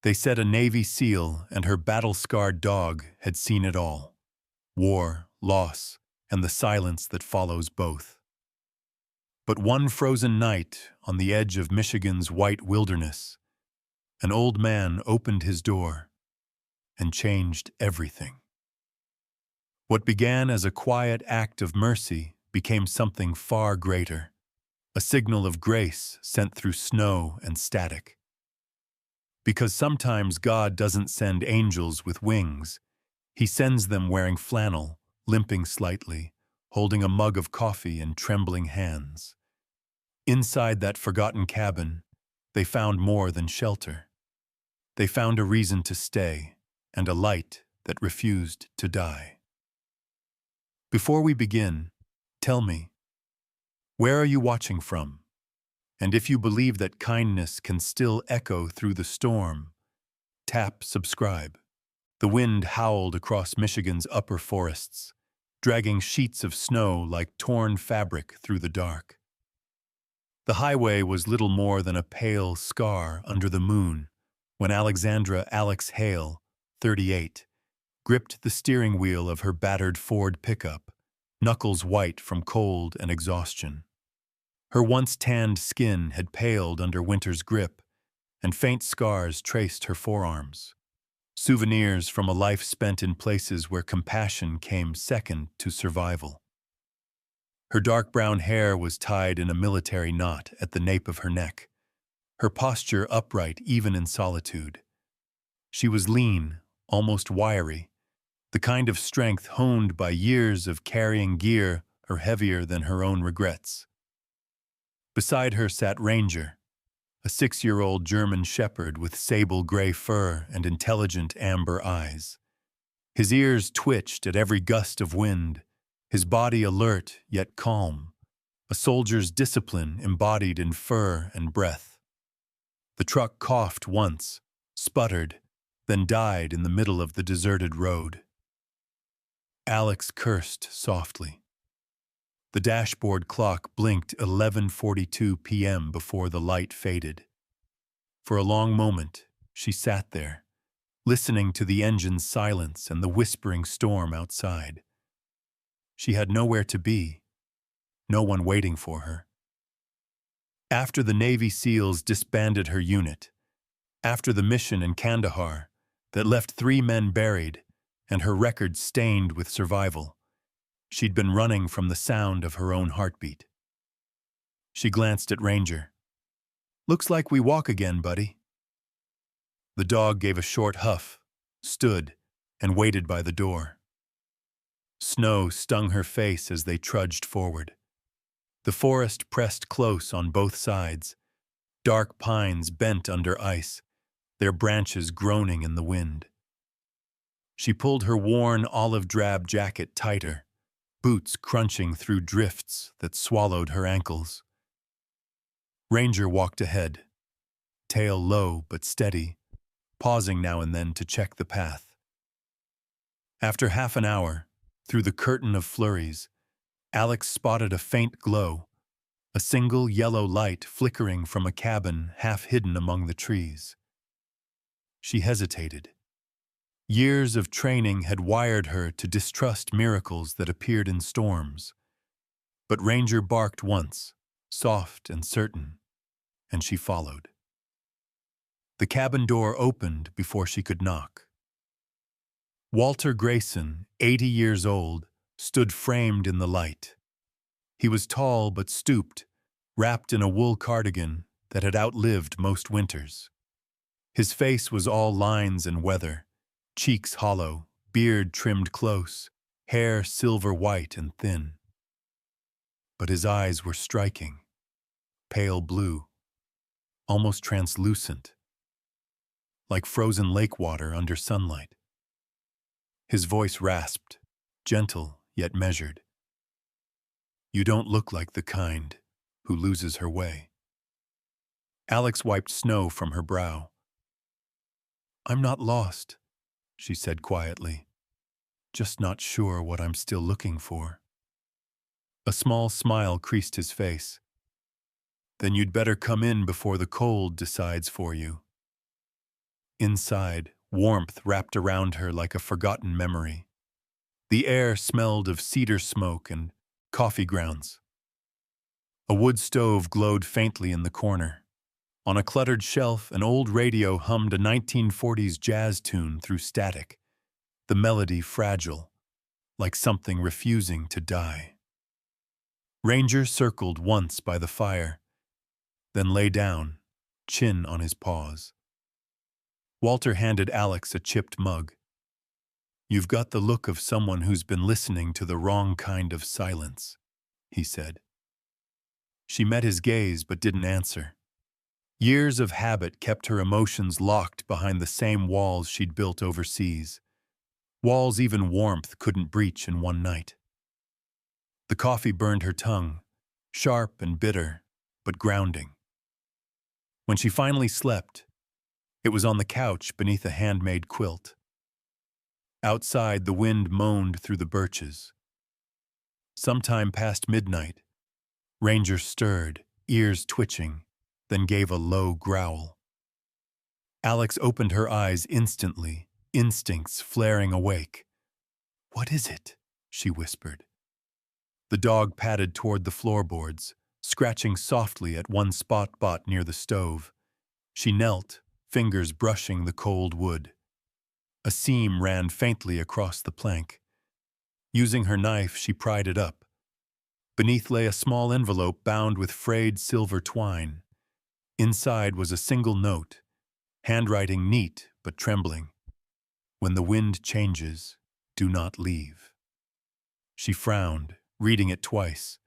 They said a Navy SEAL and her battle-scarred dog had seen it all: war, loss, and the silence that follows both. But one frozen night, on the edge of Michigan's white wilderness, an old man opened his door and changed everything. What began as a quiet act of mercy became something far greater, a signal of grace sent through snow and static. Because sometimes God doesn't send angels with wings. He sends them wearing flannel, limping slightly, holding a mug of coffee in trembling hands. Inside that forgotten cabin, they found more than shelter. They found a reason to stay, and a light that refused to die. Before we begin, tell me, where are you watching from? And if you believe that kindness can still echo through the storm, tap subscribe. The wind howled across Michigan's upper forests, dragging sheets of snow like torn fabric through the dark. The highway was little more than a pale scar under the moon when Alexandra Alex Hale, 38, gripped the steering wheel of her battered Ford pickup, knuckles white from cold and exhaustion. Her once tanned skin had paled under winter's grip, and faint scars traced her forearms, souvenirs from a life spent in places where compassion came second to survival. Her dark brown hair was tied in a military knot at the nape of her neck, her posture upright even in solitude. She was lean, almost wiry, the kind of strength honed by years of carrying gear or heavier than her own regrets. Beside her sat Ranger, a 6-year-old German shepherd with sable gray fur and intelligent amber eyes. His ears twitched at every gust of wind, his body alert yet calm, a soldier's discipline embodied in fur and breath. The truck coughed once, sputtered, then died in the middle of the deserted road. Alex cursed softly. The dashboard clock blinked 11:42 p.m. before the light faded. For a long moment, she sat there, listening to the engine's silence and the whispering storm outside. She had nowhere to be, no one waiting for her. After the Navy SEALs disbanded her unit, after the mission in Kandahar that left 3 men buried and her record stained with survival, she'd been running from the sound of her own heartbeat. She glanced at Ranger. "Looks like we walk again, buddy." The dog gave a short huff, stood, and waited by the door. Snow stung her face as they trudged forward. The forest pressed close on both sides, dark pines bent under ice, their branches groaning in the wind. She pulled her worn olive-drab jacket tighter, boots crunching through drifts that swallowed her ankles. Ranger walked ahead, tail low but steady, pausing now and then to check the path. After half an hour, through the curtain of flurries, Alex spotted a faint glow, a single yellow light flickering from a cabin half hidden among the trees. She hesitated. Years of training had wired her to distrust miracles that appeared in storms. But Ranger barked once, soft and certain, and she followed. The cabin door opened before she could knock. Walter Grayson, 80 years old, stood framed in the light. He was tall but stooped, wrapped in a wool cardigan that had outlived most winters. His face was all lines and weather, cheeks hollow, beard trimmed close, hair silver white and thin. But his eyes were striking, pale blue, almost translucent, like frozen lake water under sunlight. His voice rasped, gentle yet measured. "You don't look like the kind who loses her way." Alex wiped snow from her brow. "I'm not lost," she said quietly, "just not sure what I'm still looking for." A small smile creased his face. "Then you'd better come in before the cold decides for you." Inside, warmth wrapped around her like a forgotten memory. The air smelled of cedar smoke and coffee grounds. A wood stove glowed faintly in the corner. On a cluttered shelf, an old radio hummed a 1940s jazz tune through static, the melody fragile, like something refusing to die. Ranger circled once by the fire, then lay down, chin on his paws. Walter handed Alex a chipped mug. "You've got the look of someone who's been listening to the wrong kind of silence," he said. She met his gaze but didn't answer. Years of habit kept her emotions locked behind the same walls she'd built overseas. Walls even warmth couldn't breach in one night. The coffee burned her tongue, sharp and bitter, but grounding. When she finally slept, it was on the couch beneath a handmade quilt. Outside, the wind moaned through the birches. Sometime past midnight, Ranger stirred, ears twitching, then gave a low growl. Alex opened her eyes instantly, instincts flaring awake. "What is it?" she whispered. The dog padded toward the floorboards, scratching softly at one spot near the stove. She knelt, fingers brushing the cold wood. A seam ran faintly across the plank. Using her knife, she pried it up. Beneath lay a small envelope bound with frayed silver twine. Inside was a single note, handwriting neat but trembling. "When the wind changes, do not leave." She frowned, reading it twice,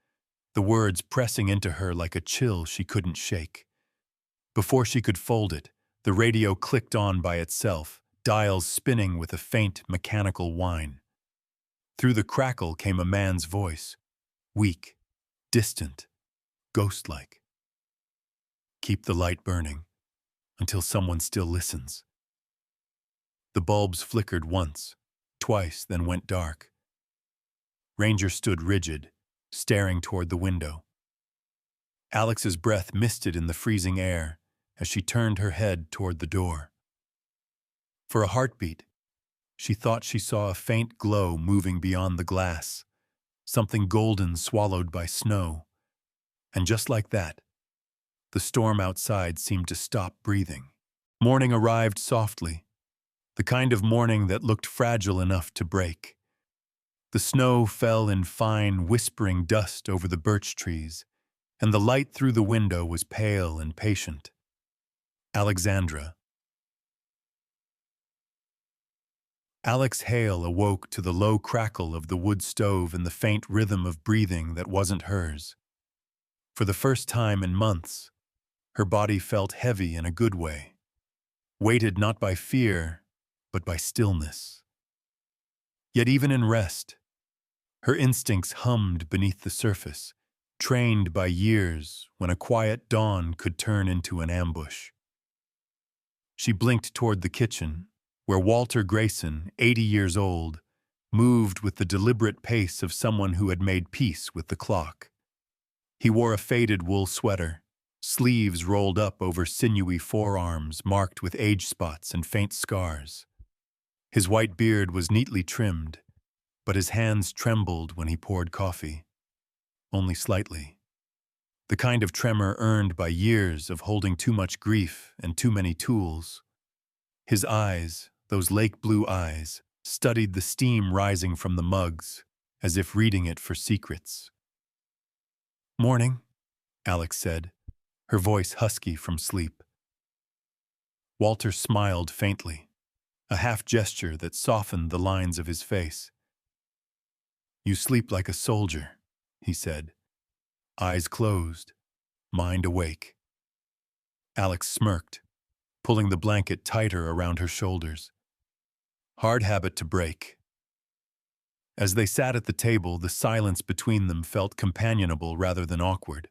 the words pressing into her like a chill she couldn't shake. Before she could fold it, the radio clicked on by itself, dials spinning with a faint mechanical whine. Through the crackle came a man's voice, weak, distant, ghost-like. "Keep the light burning, until someone still listens." The bulbs flickered once, twice, then went dark. Ranger stood rigid, staring toward the window. Alex's breath misted in the freezing air as she turned her head toward the door. For a heartbeat, she thought she saw a faint glow moving beyond the glass, something golden swallowed by snow. And just like that, the storm outside seemed to stop breathing. Morning arrived softly, the kind of morning that looked fragile enough to break. The snow fell in fine, whispering dust over the birch trees, and the light through the window was pale and patient. Alexandra. Alex Hale awoke to the low crackle of the wood stove and the faint rhythm of breathing that wasn't hers. For the first time in months, her body felt heavy in a good way, weighted not by fear, but by stillness. Yet even in rest, her instincts hummed beneath the surface, trained by years when a quiet dawn could turn into an ambush. She blinked toward the kitchen, where Walter Grayson, 80 years old, moved with the deliberate pace of someone who had made peace with the clock. He wore a faded wool sweater, sleeves rolled up over sinewy forearms marked with age spots and faint scars. His white beard was neatly trimmed, but his hands trembled when he poured coffee. Only slightly. The kind of tremor earned by years of holding too much grief and too many tools. His eyes, those lake blue eyes, studied the steam rising from the mugs, as if reading it for secrets. "Morning," Alex said, her voice husky from sleep. Walter smiled faintly, a half gesture that softened the lines of his face. "You sleep like a soldier," he said, eyes closed, mind awake. Alex smirked, pulling the blanket tighter around her shoulders. Hard habit to break. As they sat at the table, the silence between them felt companionable rather than awkward.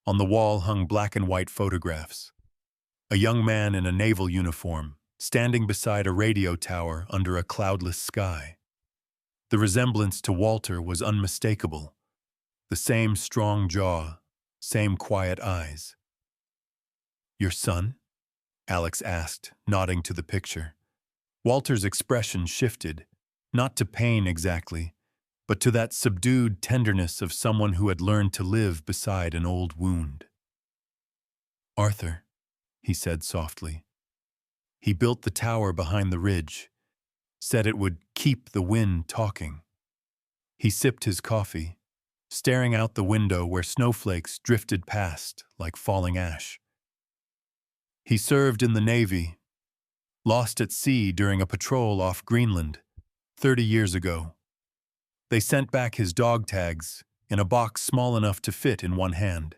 On the wall hung black and white photographs. A young man in a naval uniform, standing beside a radio tower under a cloudless sky. The resemblance to Walter was unmistakable. The same strong jaw, same quiet eyes. "Your son?" Alex asked, nodding to the picture. Walter's expression shifted, not to pain exactly, but to that subdued tenderness of someone who had learned to live beside an old wound. "Arthur," he said softly. "He built the tower behind the ridge, said it would keep the wind talking." He sipped his coffee, staring out the window where snowflakes drifted past like falling ash. "He served in the Navy, lost at sea during a patrol off Greenland 30 years ago. They sent back his dog tags in a box small enough to fit in one hand.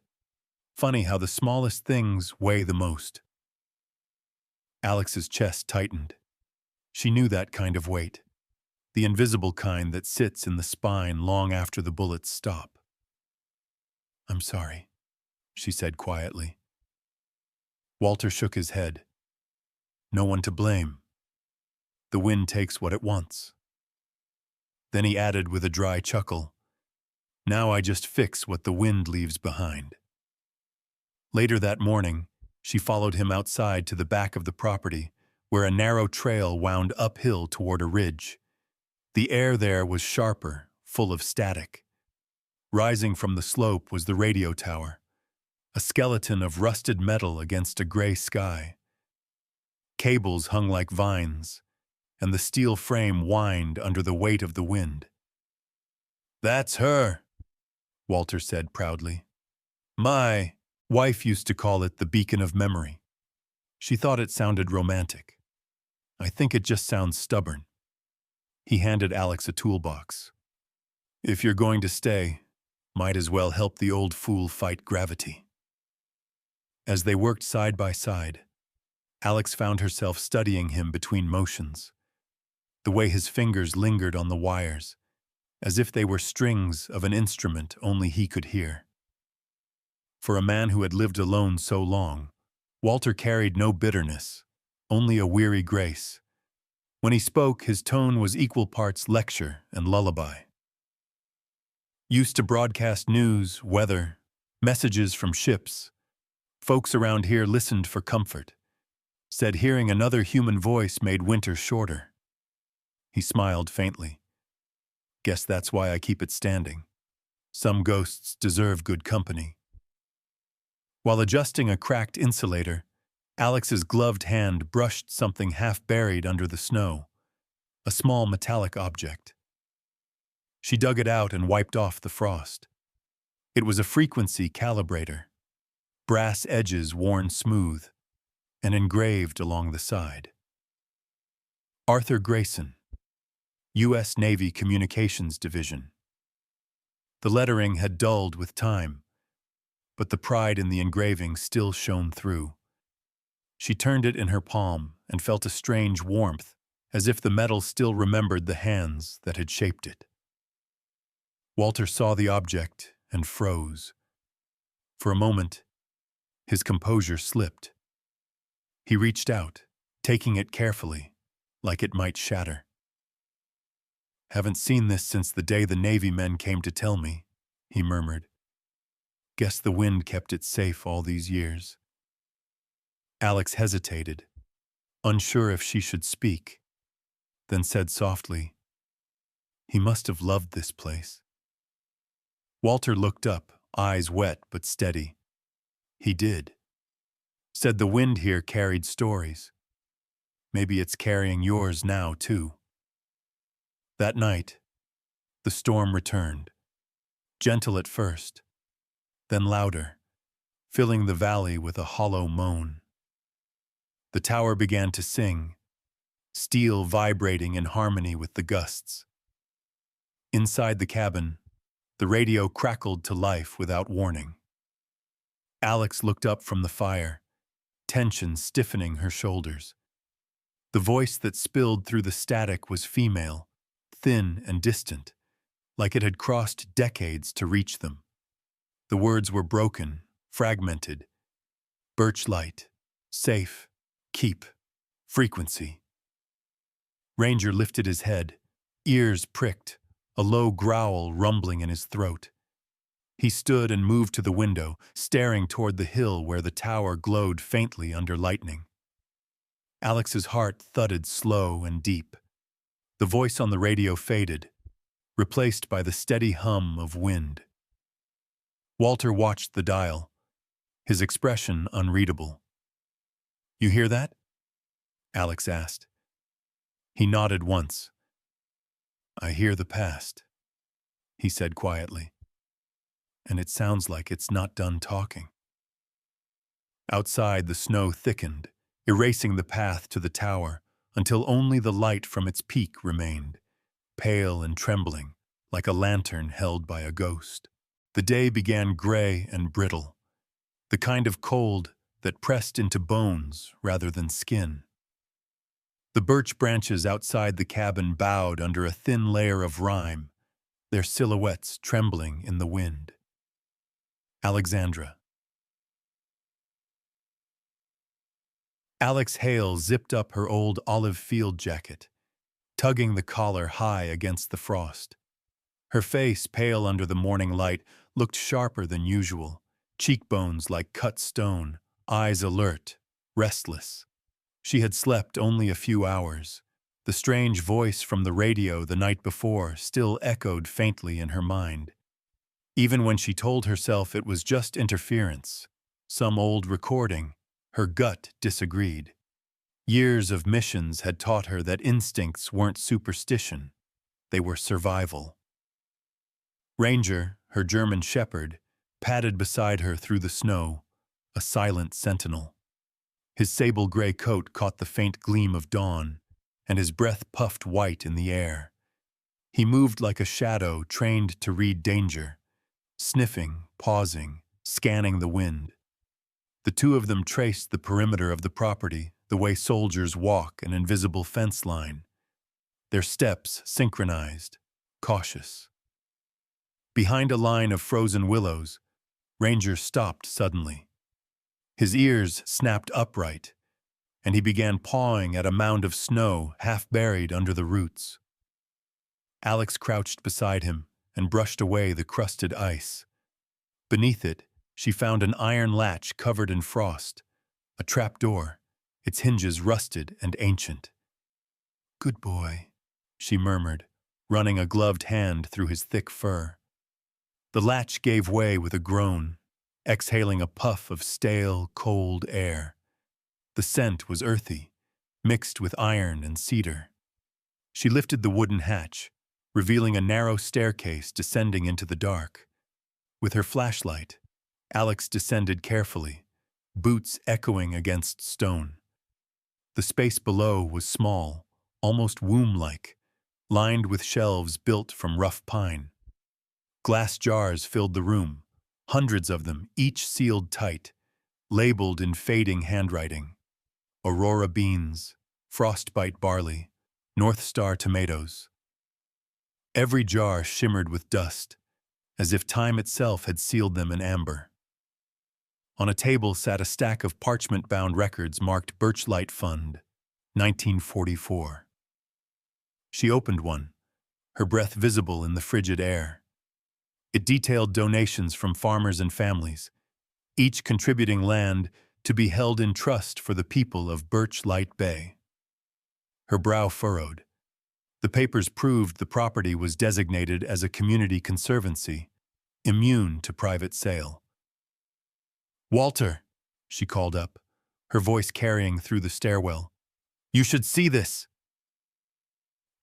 Funny how the smallest things weigh the most." Alex's chest tightened. She knew that kind of weight, the invisible kind that sits in the spine long after the bullets stop. "I'm sorry," she said quietly. Walter shook his head. "No one to blame. The wind takes what it wants." Then he added with a dry chuckle, "Now I just fix what the wind leaves behind." Later that morning, she followed him outside to the back of the property, where a narrow trail wound uphill toward a ridge. The air there was sharper, full of static. Rising from the slope was the radio tower, a skeleton of rusted metal against a gray sky. Cables hung like vines, and the steel frame whined under the weight of the wind. "That's her," Walter said proudly. "My wife used to call it the beacon of memory. She thought it sounded romantic. I think it just sounds stubborn." He handed Alex a toolbox. "If you're going to stay, might as well help the old fool fight gravity." As they worked side by side, Alex found herself studying him between motions, the way his fingers lingered on the wires, as if they were strings of an instrument only he could hear. For a man who had lived alone so long, Walter carried no bitterness, only a weary grace. When he spoke, his tone was equal parts lecture and lullaby. Used to broadcast news, weather, messages from ships, folks around here listened for comfort, said hearing another human voice made winter shorter. He smiled faintly. "Guess that's why I keep it standing. Some ghosts deserve good company." While adjusting a cracked insulator, Alex's gloved hand brushed something half buried under the snow, a small metallic object. She dug it out and wiped off the frost. It was a frequency calibrator, brass edges worn smooth and engraved along the side. "Arthur Grayson, U.S. Navy Communications Division." The lettering had dulled with time, but the pride in the engraving still shone through. She turned it in her palm and felt a strange warmth, as if the metal still remembered the hands that had shaped it. Walter saw the object and froze. For a moment, his composure slipped. He reached out, taking it carefully, like it might shatter. "Haven't seen this since the day the Navy men came to tell me," he murmured. "Guess the wind kept it safe all these years." Alex hesitated, unsure if she should speak, then said softly, "He must have loved this place." Walter looked up, eyes wet but steady. "He did. Said the wind here carried stories. Maybe it's carrying yours now, too." That night, the storm returned, gentle at first, then louder, filling the valley with a hollow moan. The tower began to sing, steel vibrating in harmony with the gusts. Inside the cabin, the radio crackled to life without warning. Alex looked up from the fire, tension stiffening her shoulders. The voice that spilled through the static was female, thin and distant, like it had crossed decades to reach them. The words were broken, fragmented. Birchlight, safe, keep, frequency. Ranger lifted his head, ears pricked, a low growl rumbling in his throat. He stood and moved to the window, staring toward the hill where the tower glowed faintly under lightning. Alex's heart thudded slow and deep. The voice on the radio faded, replaced by the steady hum of wind. Walter watched the dial, his expression unreadable. "You hear that?" Alex asked. He nodded once. "I hear the past," he said quietly. "And it sounds like it's not done talking." Outside, the snow thickened, erasing the path to the tower until only the light from its peak remained, pale and trembling, like a lantern held by a ghost. The day began gray and brittle, the kind of cold that pressed into bones rather than skin. The birch branches outside the cabin bowed under a thin layer of rime, their silhouettes trembling in the wind. Alexandra. Alex Hale zipped up her old olive field jacket, tugging the collar high against the frost. Her face, pale under the morning light, looked sharper than usual, cheekbones like cut stone, eyes alert, restless. She had slept only a few hours. The strange voice from the radio the night before still echoed faintly in her mind. Even when she told herself it was just interference, some old recording, her gut disagreed. Years of missions had taught her that instincts weren't superstition, they were survival. Ranger, her German shepherd, padded beside her through the snow, a silent sentinel. His sable-gray coat caught the faint gleam of dawn, and his breath puffed white in the air. He moved like a shadow trained to read danger, sniffing, pausing, scanning the wind. The two of them traced the perimeter of the property, the way soldiers walk an invisible fence line. Their steps synchronized, cautious. Behind a line of frozen willows, Ranger stopped suddenly. His ears snapped upright, and he began pawing at a mound of snow half buried under the roots. Alex crouched beside him and brushed away the crusted ice. Beneath it, she found an iron latch covered in frost, a trapdoor, its hinges rusted and ancient. "Good boy," she murmured, running a gloved hand through his thick fur. The latch gave way with a groan, exhaling a puff of stale, cold air. The scent was earthy, mixed with iron and cedar. She lifted the wooden hatch, revealing a narrow staircase descending into the dark. With her flashlight, Alex descended carefully, boots echoing against stone. The space below was small, almost womb-like, lined with shelves built from rough pine. Glass jars filled the room, hundreds of them, each sealed tight, labeled in fading handwriting. Aurora beans, frostbite barley, North Star tomatoes. Every jar shimmered with dust, as if time itself had sealed them in amber. On a table sat a stack of parchment-bound records marked Birchlight Fund, 1944. She opened one, her breath visible in the frigid air. It detailed donations from farmers and families, each contributing land to be held in trust for the people of Birchlight Bay. Her brow furrowed. The papers proved the property was designated as a community conservancy, immune to private sale. "Walter," she called up, her voice carrying through the stairwell. "You should see this."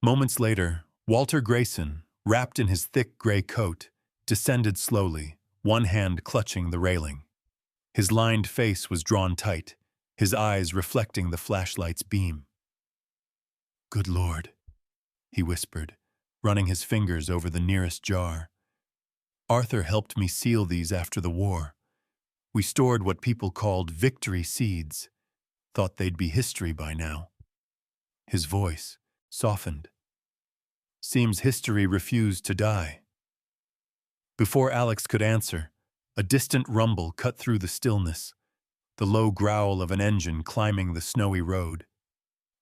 Moments later, Walter Grayson, wrapped in his thick gray coat, descended slowly, one hand clutching the railing. His lined face was drawn tight, his eyes reflecting the flashlight's beam. "Good Lord," he whispered, running his fingers over the nearest jar. "Arthur helped me seal these after the war. We stored what people called victory seeds, thought they'd be history by now." His voice softened. "Seems history refused to die." Before Alex could answer, a distant rumble cut through the stillness, the low growl of an engine climbing the snowy road.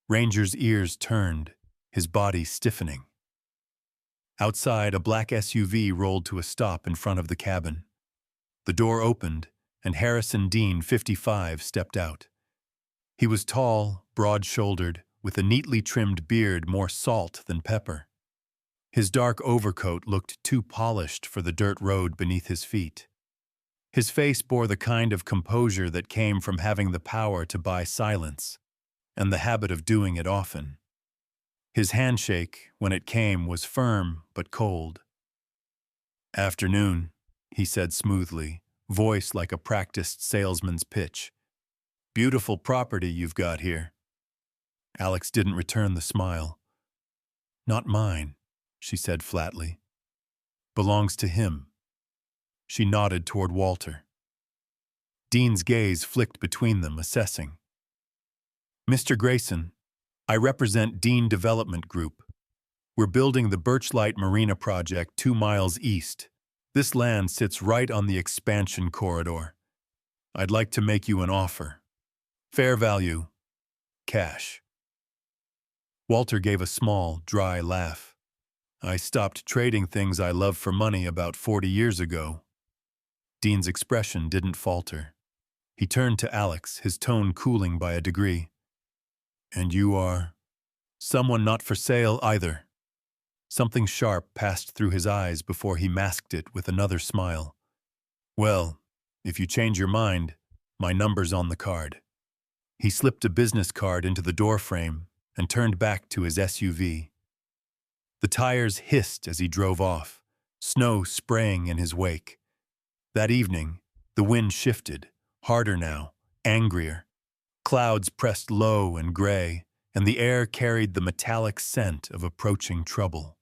Ranger's ears turned, his body stiffening. Outside, a black SUV rolled to a stop in front of the cabin. The door opened, and Harrison Dean, 55, stepped out. He was tall, broad-shouldered, with a neatly trimmed beard more salt than pepper. His dark overcoat looked too polished for the dirt road beneath his feet. His face bore the kind of composure that came from having the power to buy silence, and the habit of doing it often. His handshake, when it came, was firm but cold. "Afternoon," he said smoothly, voice like a practiced salesman's pitch. "Beautiful property you've got here." Alex didn't return the smile. "Not mine," she said flatly. "Belongs to him." She nodded toward Walter. Dean's gaze flicked between them, assessing. "Mr. Grayson, I represent Dean Development Group. We're building the Birchlight Marina project 2 miles east. This land sits right on the expansion corridor. I'd like to make you an offer. Fair value. Cash." Walter gave a small, dry laugh. "I stopped trading things I love for money about 40 years ago." Dean's expression didn't falter. He turned to Alex, his tone cooling by a degree. "And you are someone not for sale either." Something sharp passed through his eyes before he masked it with another smile. "Well, if you change your mind, my number's on the card." He slipped a business card into the doorframe and turned back to his SUV. The tires hissed as he drove off, snow spraying in his wake. That evening, the wind shifted, harder now, angrier. Clouds pressed low and gray, and the air carried the metallic scent of approaching trouble.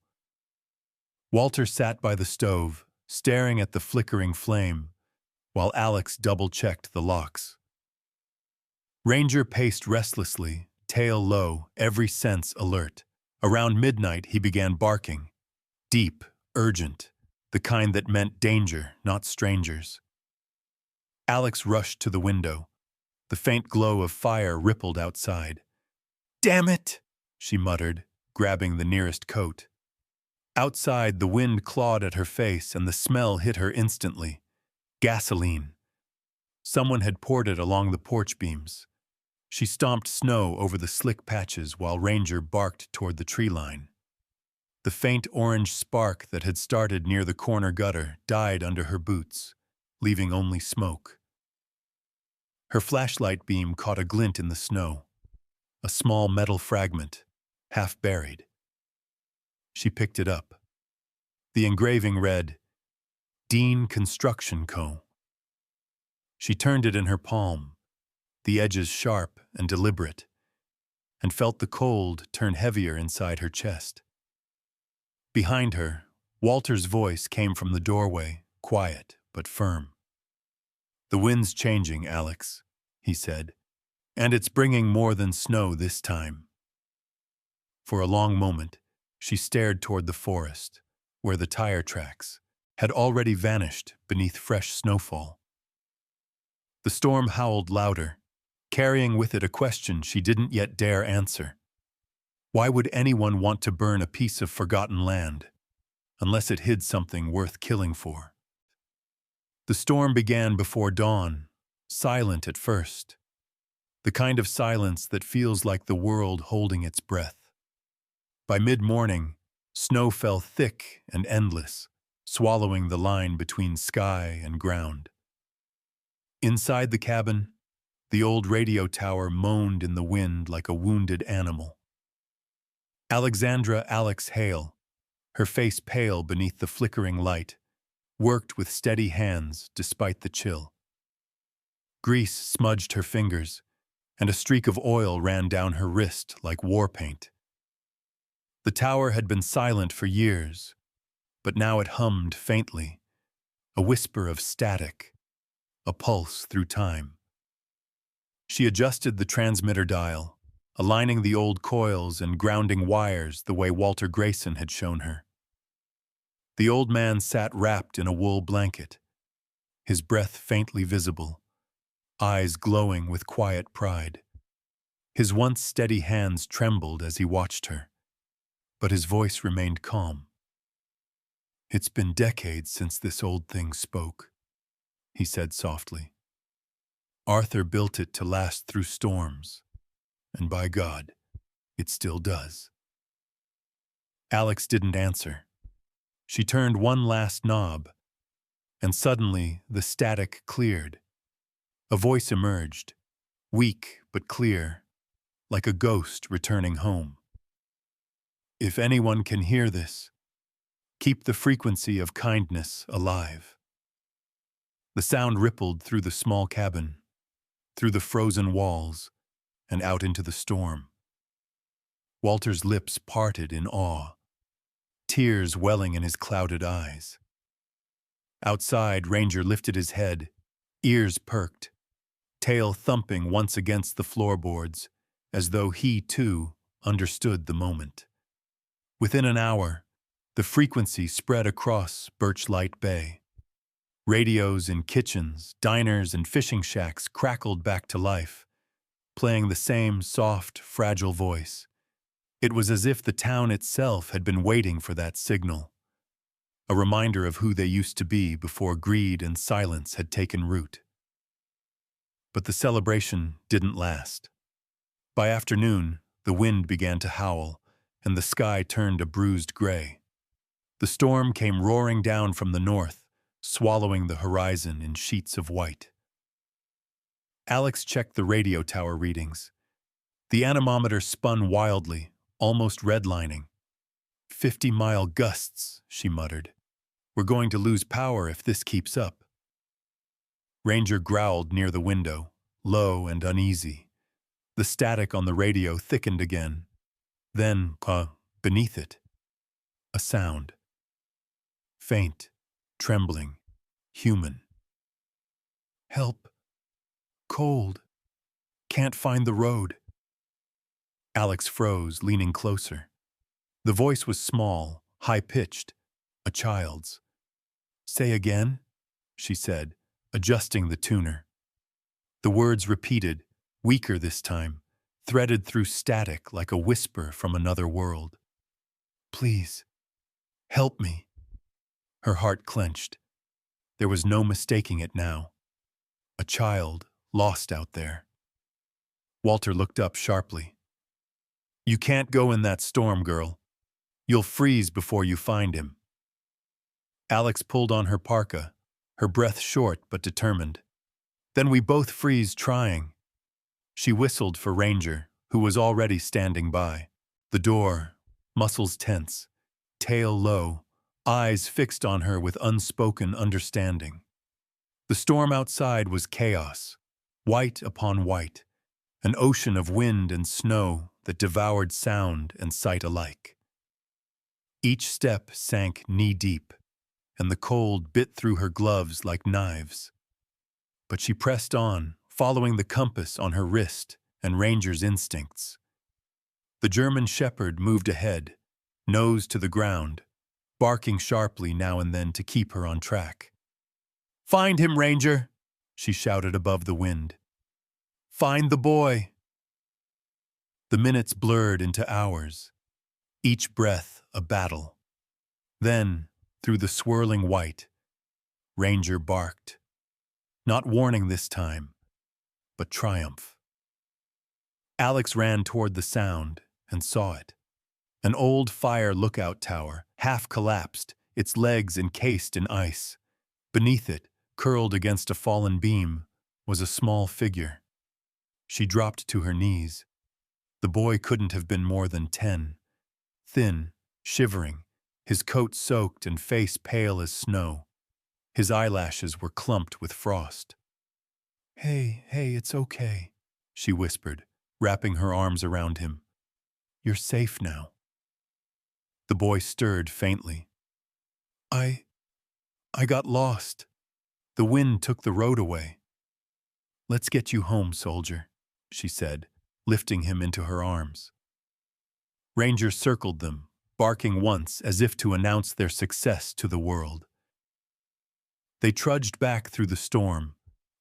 Walter sat by the stove, staring at the flickering flame, while Alex double-checked the locks. Ranger paced restlessly, tail low, every sense alert. Around midnight, he began barking. Deep, urgent, the kind that meant danger, not strangers. Alex rushed to the window. The faint glow of fire rippled outside. "Damn it!" she muttered, grabbing the nearest coat. Outside, the wind clawed at her face and the smell hit her instantly. Gasoline. Someone had poured it along the porch beams. She stomped snow over the slick patches while Ranger barked toward the tree line. The faint orange spark that had started near the corner gutter died under her boots, leaving only smoke. Her flashlight beam caught a glint in the snow, a small metal fragment, half buried. She picked it up. The engraving read, "Dean Construction Co." She turned it in her palm, the edges sharp and deliberate, and felt the cold turn heavier inside her chest. Behind her, Walter's voice came from the doorway, quiet but firm. "The wind's changing, Alex," he said, "and it's bringing more than snow this time." For a long moment, she stared toward the forest, where the tire tracks had already vanished beneath fresh snowfall. The storm howled louder, carrying with it a question she didn't yet dare answer. Why would anyone want to burn a piece of forgotten land, unless it hid something worth killing for? The storm began before dawn, silent at first, the kind of silence that feels like the world holding its breath. By mid-morning, snow fell thick and endless, swallowing the line between sky and ground. Inside the cabin, the old radio tower moaned in the wind like a wounded animal. Alexandra Alex Hale, her face pale beneath the flickering light, worked with steady hands despite the chill. Grease smudged her fingers, and a streak of oil ran down her wrist like war paint. The tower had been silent for years, but now it hummed faintly, a whisper of static, a pulse through time. She adjusted the transmitter dial, aligning the old coils and grounding wires the way Walter Grayson had shown her. The old man sat wrapped in a wool blanket, his breath faintly visible, eyes glowing with quiet pride. His once steady hands trembled as he watched her, but his voice remained calm. "It's been decades since this old thing spoke," he said softly. Arthur built it to last through storms, and by God, it still does. Alex didn't answer. She turned one last knob, and suddenly the static cleared. A voice emerged, weak but clear, like a ghost returning home. If anyone can hear this, keep the frequency of kindness alive. The sound rippled through the small cabin, through the frozen walls, and out into the storm. Walter's lips parted in awe, tears welling in his clouded eyes. Outside, Ranger lifted his head, ears perked, tail thumping once against the floorboards, as though he, too, understood the moment. Within an hour, the frequency spread across Birchlight Bay. Radios in kitchens, diners, and fishing shacks crackled back to life, playing the same soft, fragile voice. It was as if the town itself had been waiting for that signal, a reminder of who they used to be before greed and silence had taken root. But the celebration didn't last. By afternoon, the wind began to howl, and the sky turned a bruised gray. The storm came roaring down from the north, swallowing the horizon in sheets of white. Alex checked the radio tower readings. The anemometer spun wildly, almost redlining. 50-mile gusts, she muttered. We're going to lose power if this keeps up. Ranger growled near the window, low and uneasy. The static on the radio thickened again. Then, beneath it, a sound. Faint, trembling, human. Help. Cold. Can't find the road. Alex froze, leaning closer. The voice was small, high-pitched, a child's. Say again, she said, adjusting the tuner. The words repeated, weaker this time, threaded through static like a whisper from another world. Please, help me. Her heart clenched. There was no mistaking it now. A child lost out there. Walter looked up sharply. You can't go in that storm, girl. You'll freeze before you find him. Alex pulled on her parka, her breath short but determined. Then we both freeze trying. She whistled for Ranger, who was already standing by. The door, muscles tense, tail low, eyes fixed on her with unspoken understanding. The storm outside was chaos, white upon white, an ocean of wind and snow that devoured sound and sight alike. Each step sank knee-deep, and the cold bit through her gloves like knives. But she pressed on, following the compass on her wrist and Ranger's instincts. The German shepherd moved ahead, nose to the ground, barking sharply now and then to keep her on track. Find him, Ranger, she shouted above the wind. Find the boy. The minutes blurred into hours, each breath a battle. Then, through the swirling white, Ranger barked. Not warning this time, but triumph. Alex ran toward the sound and saw it. An old fire lookout tower, half collapsed, its legs encased in ice. Beneath it, curled against a fallen beam, was a small figure. She dropped to her knees. The boy couldn't have been more than 10. Thin, shivering, his coat soaked and face pale as snow. His eyelashes were clumped with frost. Hey, it's okay, she whispered, wrapping her arms around him. You're safe now. The boy stirred faintly. I got lost. The wind took the road away. Let's get you home, soldier, she said, lifting him into her arms. Ranger circled them, barking once as if to announce their success to the world. They trudged back through the storm,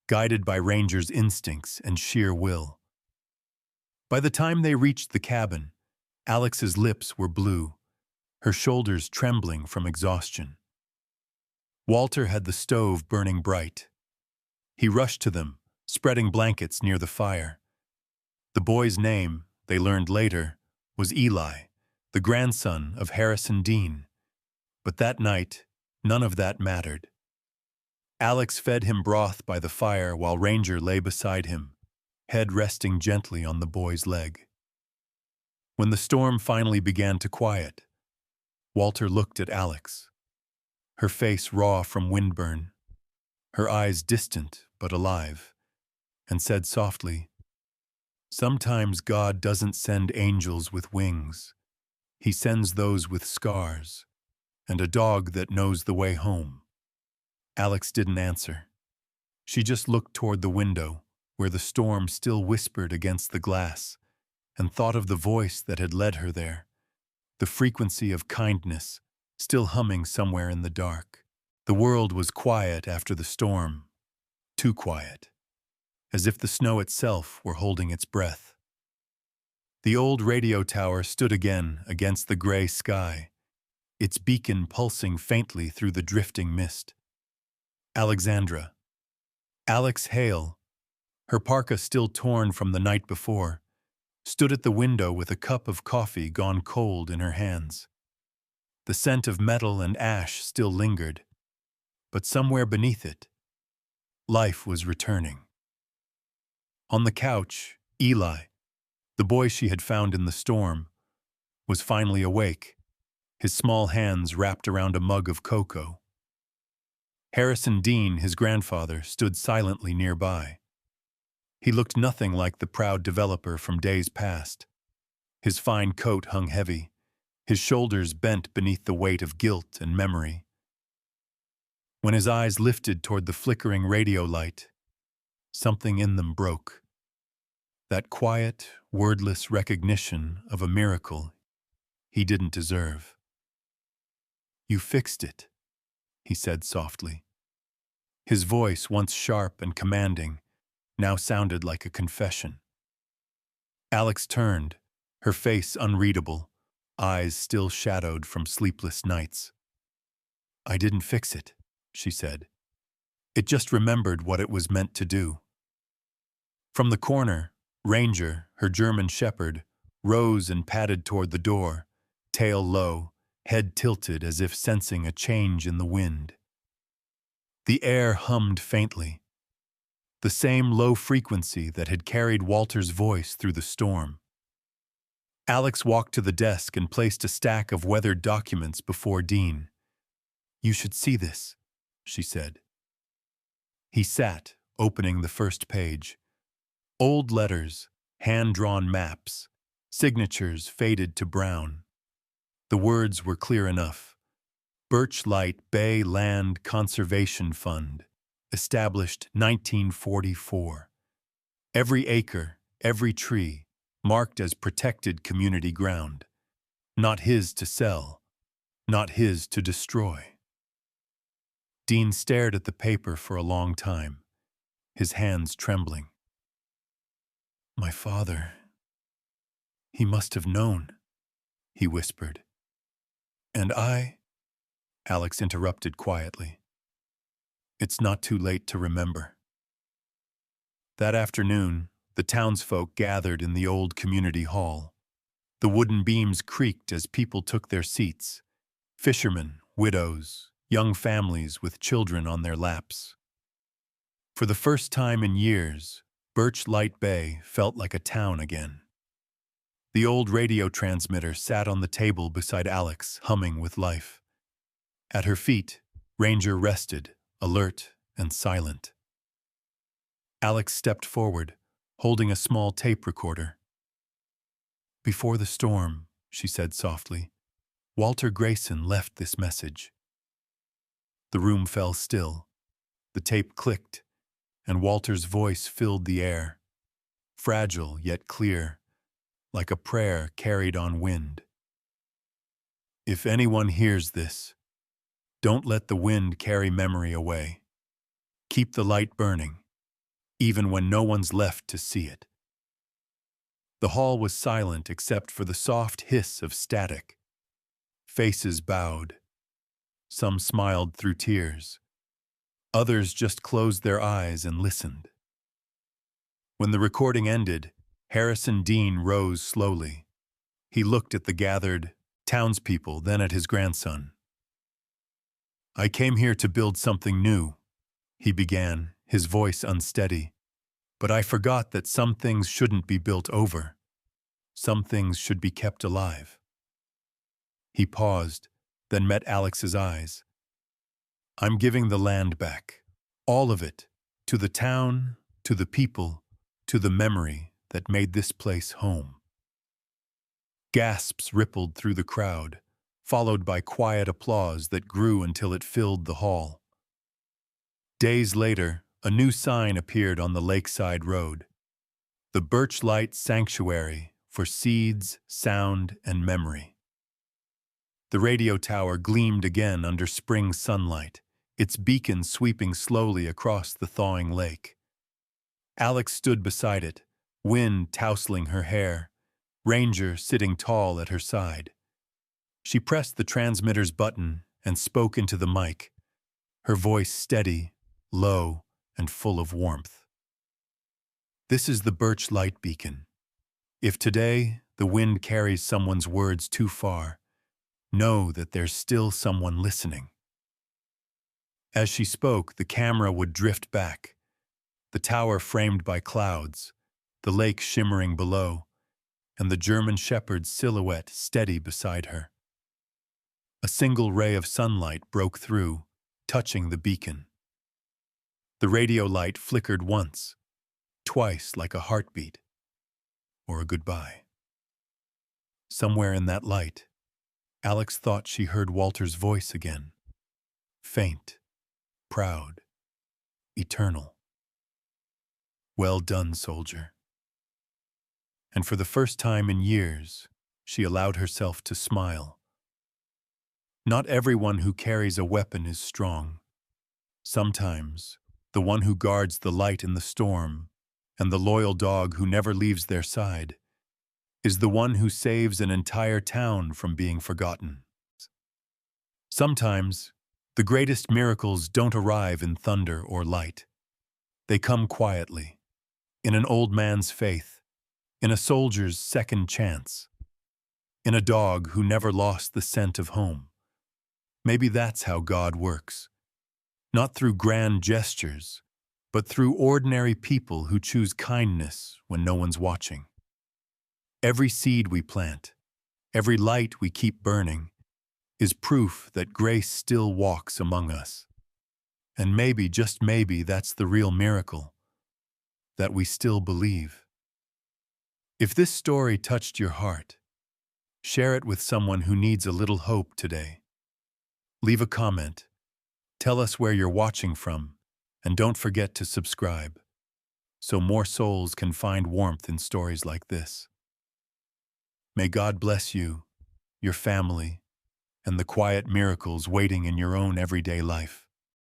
guided by Ranger's instincts and sheer will. By the time they reached the cabin, Alex's lips were blue, her shoulders trembling from exhaustion. Walter had the stove burning bright. He rushed to them, spreading blankets near the fire. The boy's name, they learned later, was Eli, the grandson of Harrison Dean. But that night, none of that mattered. Alex fed him broth by the fire while Ranger lay beside him, head resting gently on the boy's leg. When the storm finally began to quiet, Walter looked at Alex, her face raw from windburn, her eyes distant but alive, and said softly, "Sometimes God doesn't send angels with wings. He sends those with scars, and a dog that knows the way home." Alex didn't answer. She just looked toward the window, where the storm still whispered against the glass, and thought of the voice that had led her there, the frequency of kindness still humming somewhere in the dark. The world was quiet after the storm, too quiet, as if the snow itself were holding its breath. The old radio tower stood again against the gray sky, its beacon pulsing faintly through the drifting mist. Alexandra. Alex Hale, her parka still torn from the night before, stood at the window with a cup of coffee gone cold in her hands. The scent of metal and ash still lingered, but somewhere beneath it, life was returning. On the couch, Eli, the boy she had found in the storm, was finally awake, his small hands wrapped around a mug of cocoa. Harrison Dean, his grandfather, stood silently nearby. He looked nothing like the proud developer from days past. His fine coat hung heavy, his shoulders bent beneath the weight of guilt and memory. When his eyes lifted toward the flickering radio light, something in them broke. That quiet, wordless recognition of a miracle he didn't deserve. "You fixed it," he said softly. His voice, once sharp and commanding, now sounded like a confession. Alex turned, her face unreadable, eyes still shadowed from sleepless nights. "I didn't fix it," she said. "It just remembered what it was meant to do." From the corner, Ranger, her German shepherd, rose and padded toward the door, tail low, head tilted as if sensing a change in the wind. The air hummed faintly, the same low frequency that had carried Walter's voice through the storm. Alex walked to the desk and placed a stack of weathered documents before Dean. "You should see this," she said. He sat, opening the first page. Old letters, hand-drawn maps, signatures faded to brown. The words were clear enough. Birchlight Bay Land Conservation Fund, established 1944. Every acre, every tree, marked as protected community ground. Not his to sell, not his to destroy. Dean stared at the paper for a long time, his hands trembling. "My father, he must have known," he whispered. "And I," Alex interrupted quietly. "It's not too late to remember." That afternoon, the townsfolk gathered in the old community hall. The wooden beams creaked as people took their seats. Fishermen, widows, young families with children on their laps. For the first time in years, Birchlight Bay felt like a town again. The old radio transmitter sat on the table beside Alex, humming with life. At her feet, Ranger rested, alert and silent. Alex stepped forward, holding a small tape recorder. "Before the storm," she said softly, "Walter Grayson left this message." The room fell still. The tape clicked, and Walter's voice filled the air, fragile yet clear, like a prayer carried on wind. "If anyone hears this, don't let the wind carry memory away. Keep the light burning, even when no one's left to see it." The hall was silent except for the soft hiss of static. Faces bowed. Some smiled through tears. Others just closed their eyes and listened. When the recording ended, Harrison Dean rose slowly. He looked at the gathered townspeople, then at his grandson. "I came here to build something new," he began, his voice unsteady. "But I forgot that some things shouldn't be built over. Some things should be kept alive." He paused, then met Alex's eyes. "I'm giving the land back. All of it. To the town, to the people, to the memory that made this place home." Gasps rippled through the crowd, followed by quiet applause that grew until it filled the hall. Days later, a new sign appeared on the lakeside road. "The Birchlight Sanctuary for Seeds, Sound, and Memory." The radio tower gleamed again under spring sunlight, its beacon sweeping slowly across the thawing lake. Alex stood beside it, wind tousling her hair, Ranger sitting tall at her side. She pressed the transmitter's button and spoke into the mic, her voice steady, low, and full of warmth. "This is the Birch Light Beacon. If today the wind carries someone's words too far, know that there's still someone listening." As she spoke, the camera would drift back, the tower framed by clouds, the lake shimmering below, and the German shepherd's silhouette steady beside her. A single ray of sunlight broke through, touching the beacon. The radio light flickered once, twice like a heartbeat, or a goodbye. Somewhere in that light, Alex thought she heard Walter's voice again, faint, proud, eternal. "Well done, soldier." And for the first time in years, she allowed herself to smile. Not everyone who carries a weapon is strong. Sometimes, the one who guards the light in the storm, and the loyal dog who never leaves their side, is the one who saves an entire town from being forgotten. Sometimes, the greatest miracles don't arrive in thunder or light. They come quietly, in an old man's faith, in a soldier's second chance, in a dog who never lost the scent of home. Maybe that's how God works. Not through grand gestures, but through ordinary people who choose kindness when no one's watching. Every seed we plant, every light we keep burning, is proof that grace still walks among us. And maybe, just maybe, that's the real miracle, that we still believe. If this story touched your heart, share it with someone who needs a little hope today. Leave a comment, tell us where you're watching from, and don't forget to subscribe, so more souls can find warmth in stories like this. May God bless you, your family, and the quiet miracles waiting in your own everyday life.